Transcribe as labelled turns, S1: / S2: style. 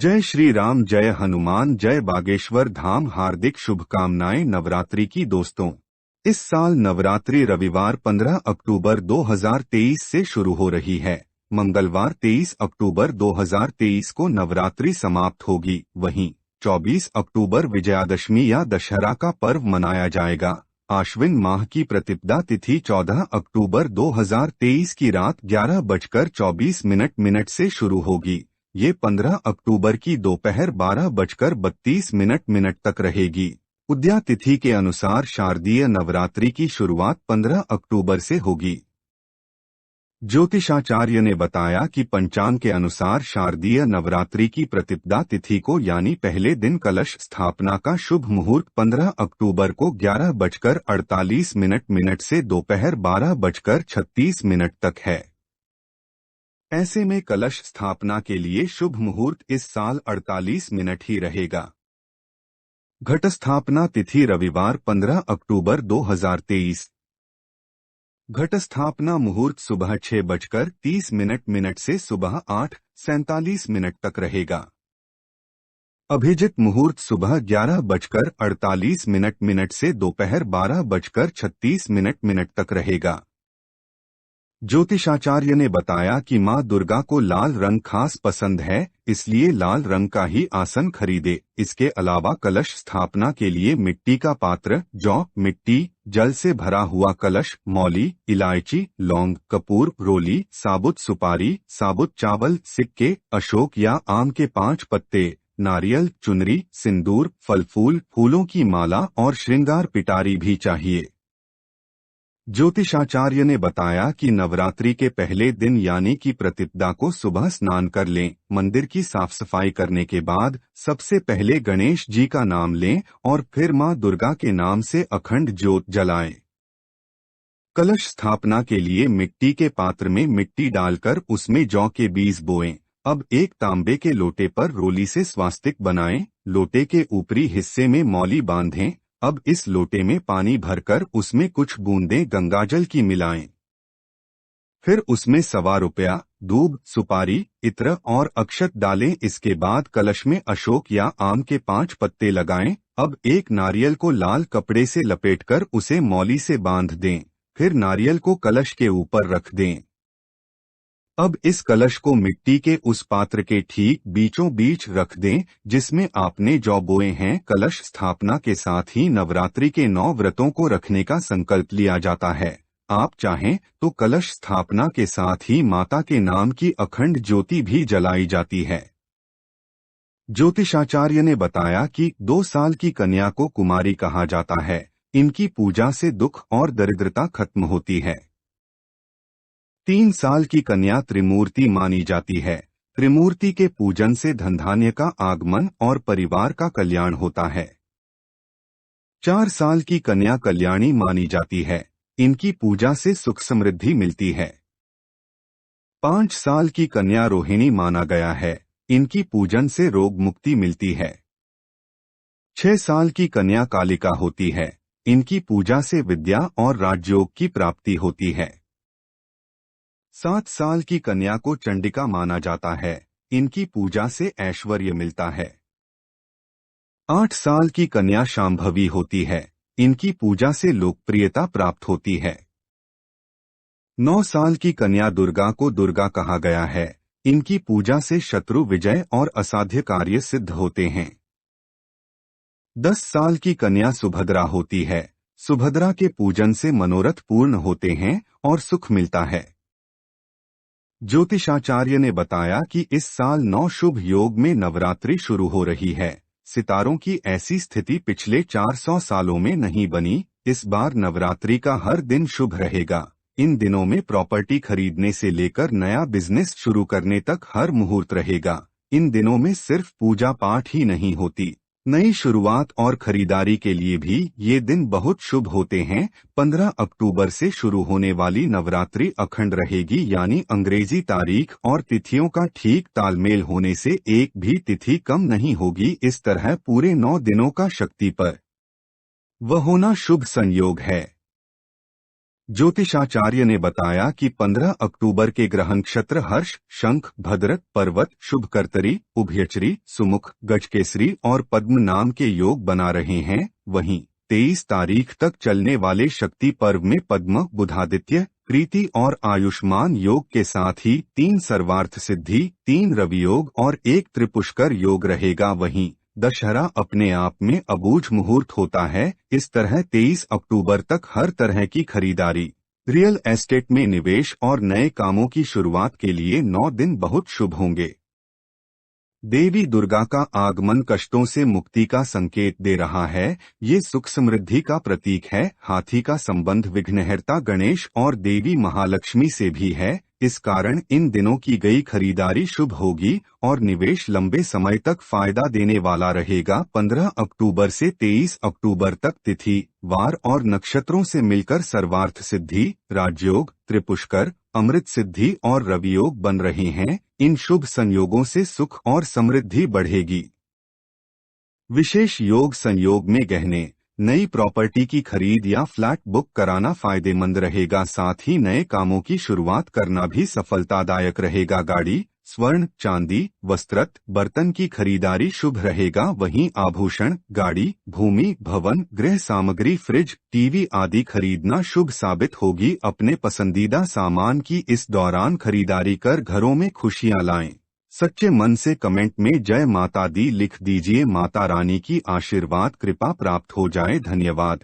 S1: जय श्री राम, जय हनुमान, जय बागेश्वर धाम। हार्दिक शुभकामनाएं नवरात्रि की दोस्तों। इस साल नवरात्रि रविवार 15 अक्टूबर 2023 से शुरू हो रही है। मंगलवार 23 अक्टूबर 2023 को नवरात्रि समाप्त होगी। वहीं 24 अक्टूबर विजयादशमी या दशहरा का पर्व मनाया जाएगा। आश्विन माह की प्रतिपदा तिथि 14 अक्टूबर 2023 की रात 11:24 से शुरू होगी। ये 15 अक्टूबर की दोपहर 12:32 तक रहेगी। उदया तिथि के अनुसार शारदीय नवरात्रि की शुरुआत 15 अक्टूबर से होगी। ज्योतिषाचार्य ने बताया कि पंचांग के अनुसार शारदीय नवरात्रि की प्रतिपदा तिथि को यानी पहले दिन कलश स्थापना का शुभ मुहूर्त 15 अक्टूबर को 11:48 से दोपहर 12:36 तक है। ऐसे में कलश स्थापना के लिए शुभ मुहूर्त इस साल 48 मिनट ही रहेगा। घट स्थापना तिथि रविवार 15 अक्टूबर 2023। घट स्थापना मुहूर्त सुबह 6:30 से सुबह 8:47 तक रहेगा। अभिजित मुहूर्त सुबह 11:48 से दोपहर 12:36 तक रहेगा। ज्योतिषाचार्य ने बताया कि मां दुर्गा को लाल रंग खास पसंद है, इसलिए लाल रंग का ही आसन खरीदे। इसके अलावा कलश स्थापना के लिए मिट्टी का पात्र, जौ, मिट्टी, जल से भरा हुआ कलश, मौली, इलायची, लौंग, कपूर, रोली, साबुत सुपारी, साबुत चावल, सिक्के, अशोक या आम के 5 पत्ते, नारियल, चुनरी, सिंदूर, फल फूल, फूलों की माला और श्रृंगार पिटारी भी चाहिए। ज्योतिषाचार्य ने बताया कि नवरात्रि के पहले दिन यानी कि प्रतिपदा को सुबह स्नान कर लें। मंदिर की साफ सफाई करने के बाद सबसे पहले गणेश जी का नाम लें और फिर मां दुर्गा के नाम से अखंड ज्योत जलाएं। कलश स्थापना के लिए मिट्टी के पात्र में मिट्टी डालकर उसमें जौ के बीज बोएं। अब एक तांबे के लोटे पर रोली से स्वास्तिक बनाएं। लोटे के ऊपरी हिस्से में मौली बांधें। अब इस लोटे में पानी भरकर उसमें कुछ बूंदें गंगाजल की मिलाएं। फिर उसमें ₹1 दूब, सुपारी, इत्र और अक्षत डालें। इसके बाद कलश में अशोक या आम के 5 पत्ते लगाएं। अब एक नारियल को लाल कपड़े से लपेटकर उसे मौली से बांध दें। फिर नारियल को कलश के ऊपर रख दें। अब इस कलश को मिट्टी के उस पात्र के ठीक बीचों बीच रख दें जिसमें आपने जौ बोए हैं। कलश स्थापना के साथ ही नवरात्रि के 9 व्रतों को रखने का संकल्प लिया जाता है। आप चाहें तो कलश स्थापना के साथ ही माता के नाम की अखंड ज्योति भी जलाई जाती है। ज्योतिषाचार्य ने बताया कि 2 साल की कन्या को कुमारी कहा जाता है। इनकी पूजा से दुख और दरिद्रता खत्म होती है। 3 साल की कन्या त्रिमूर्ति मानी जाती है। त्रिमूर्ति के पूजन से धनधान्य का आगमन और परिवार का कल्याण होता है। 4 साल की कन्या कल्याणी मानी जाती है। इनकी पूजा से सुख समृद्धि मिलती है। 5 साल की कन्या रोहिणी माना गया है। इनकी पूजन से रोग मुक्ति मिलती है। 6 साल की कन्या कालिका होती है। इनकी पूजा से विद्या और राजयोग की प्राप्ति होती है। 7 साल की कन्या को चंडिका माना जाता है। इनकी पूजा से ऐश्वर्य मिलता है। 8 साल की कन्या शांभवी होती है। इनकी पूजा से लोकप्रियता प्राप्त होती है। 9 साल की कन्या दुर्गा को दुर्गा कहा गया है। इनकी पूजा से शत्रु विजय और असाध्य कार्य सिद्ध होते हैं। 10 साल की कन्या सुभद्रा होती है। सुभद्रा के पूजन से मनोरथ पूर्ण होते हैं और सुख मिलता है। ज्योतिषाचार्य ने बताया कि इस साल 9 शुभ योग में नवरात्रि शुरू हो रही है। सितारों की ऐसी स्थिति पिछले 400 सालों में नहीं बनी। इस बार नवरात्रि का हर दिन शुभ रहेगा। इन दिनों में प्रॉपर्टी खरीदने से लेकर नया बिजनेस शुरू करने तक हर मुहूर्त रहेगा। इन दिनों में सिर्फ पूजा पाठ ही नहीं होती, नई शुरुआत और खरीदारी के लिए भी ये दिन बहुत शुभ होते हैं। 15 अक्टूबर से शुरू होने वाली नवरात्रि अखंड रहेगी, यानी अंग्रेजी तारीख और तिथियों का ठीक तालमेल होने से एक भी तिथि कम नहीं होगी। इस तरह पूरे 9 दिनों का शक्ति पर वह होना शुभ संयोग है। ज्योतिषाचार्य ने बताया कि 15 अक्टूबर के ग्रह नक्षत्र हर्ष, शंख, भद्र, पर्वत, शुभकर्तरी, उभयचरी, सुमुख, गजकेसरी और पद्म नाम के योग बना रहे हैं। वहीं 23 तारीख तक चलने वाले शक्ति पर्व में पद्म, बुधादित्य, प्रीति और आयुष्मान योग के साथ ही 3 सर्वार्थ सिद्धि, 3 रवि योग और 1 त्रिपुष्कर योग रहेगा। वहीं दशहरा अपने आप में अबूझ मुहूर्त होता है। इस तरह 23 अक्टूबर तक हर तरह की खरीदारी, रियल एस्टेट में निवेश और नए कामों की शुरुआत के लिए 9 दिन बहुत शुभ होंगे। देवी दुर्गा का आगमन कष्टों से मुक्ति का संकेत दे रहा है। ये सुख समृद्धि का प्रतीक है। हाथी का संबंध विघ्नहर्ता गणेश और देवी महालक्ष्मी से भी है। इस कारण इन दिनों की गई खरीदारी शुभ होगी और निवेश लंबे समय तक फायदा देने वाला रहेगा। 15 अक्टूबर से 23 अक्टूबर तक तिथि, वार और नक्षत्रों से मिलकर सर्वार्थ सिद्धि, राजयोग, त्रिपुष्कर, अमृत सिद्धि और रवियोग बन रहे हैं। इन शुभ संयोगों से सुख और समृद्धि बढ़ेगी। विशेष योग संयोग में गहने, नई प्रॉपर्टी की खरीद या फ्लैट बुक कराना फायदेमंद रहेगा। साथ ही नए कामों की शुरुआत करना भी सफलतादायक रहेगा। गाड़ी, स्वर्ण, चांदी, वस्त्र, बर्तन की खरीदारी शुभ रहेगा। वहीं आभूषण, गाड़ी, भूमि, भवन, गृह सामग्री, फ्रिज, टीवी आदि खरीदना शुभ साबित होगी। अपने पसंदीदा सामान की इस दौरान खरीदारी कर घरों में खुशियां लाएं। सच्चे मन से कमेंट में जय माता दी लिख दीजिए। माता रानी की आशीर्वाद कृपा प्राप्त हो जाए। धन्यवाद।